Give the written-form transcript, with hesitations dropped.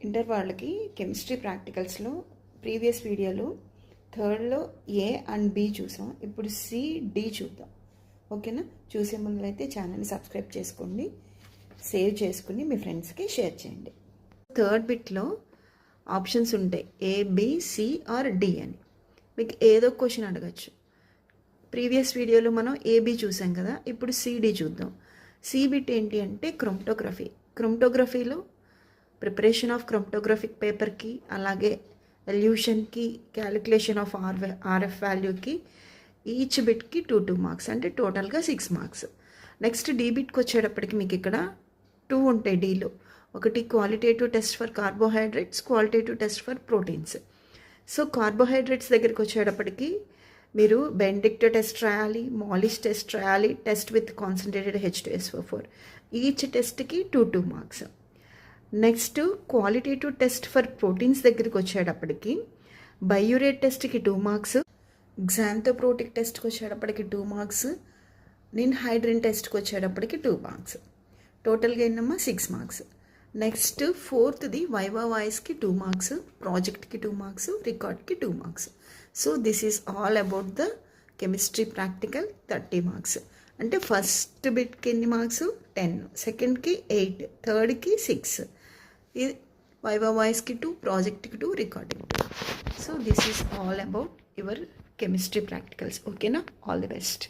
Inter వాళ్ళకి chemistry ప్రాక్టికల్స్లో previous వీడియోలో థర్డ్లో ఏ and B చూసాం. ఇప్పుడు సి డి చూద్దాం. ఓకేనా? చూసే ముందు అయితే ఛానల్ని సబ్స్క్రైబ్ చేసుకోండి, సేవ్ చేసుకుని మీ ఫ్రెండ్స్కి షేర్ చేయండి. థర్డ్ బిట్లో ఆప్షన్స్ ఉంటాయి A B C or D అని. మీకు ఏదో క్వశ్చన్ అడగచ్చు. ప్రీవియస్ వీడియోలో మనం ఏబి చూసాం కదా, ఇప్పుడు సిడి చూద్దాం. సి బిట్ ఏంటి అంటే క్రోమటోగ్రఫీ. క్రోమటోగ్రఫీలో ప్రిపరేషన్ ఆఫ్ క్రోమటోగ్రఫిక్ పేపర్కి, అలాగే ఎల్యూషన్కి, క్యాలిక్యులేషన్ ఆఫ్ ఆర్ఎఫ్ వాల్యూకి ఈచ్ బిట్కి 2 మార్క్స్, అంటే టోటల్గా 6 మార్క్స్. నెక్స్ట్ డి బిట్కి వచ్చేటప్పటికి మీకు ఇక్కడ 2 ఉంటాయి డీలో. ఒకటి qualitative test for carbohydrates, qualitative test for proteins. So carbohydrates దగ్గరికి వచ్చేటప్పటికి మీరు బెండిక్ట్ టెస్ట్ రాయాలి, మాలిష్ టెస్ట్ రాయాలి, test with concentrated H2SO4. Each టెస్ట్కి 2 marks. Next qualitative test for proteins దగ్గరికి వచ్చేటప్పటికి బయోరేట్ టెస్ట్కి 2 మార్క్స్, గ్జాంథోప్రోటిక్ టెస్ట్కి వచ్చేటప్పటికి 2 మార్క్స్, నిన్హైడ్రిన్ టెస్ట్కి వచ్చేటప్పటికి 2 మార్క్స్. టోటల్గా ఎన్నమ్మా 6 మార్క్స్. నెక్స్ట్ ఫోర్త్ది వైవా వాయిస్కి 2 మార్క్స్, ప్రాజెక్ట్కి 2 మార్క్స్, రికార్డ్కి 2 marks. So this is all about the chemistry practical 30 marks. అంటే ఫస్ట్ బిట్కి ఎన్ని మార్క్స్ 10, సెకండ్కి 8, థర్డ్కి 6, ఇది వైవా వాయిస్కి 2, ప్రాజెక్ట్కి 2, recording 2. So this is all about your chemistry practicals. ఓకేనా? All the best.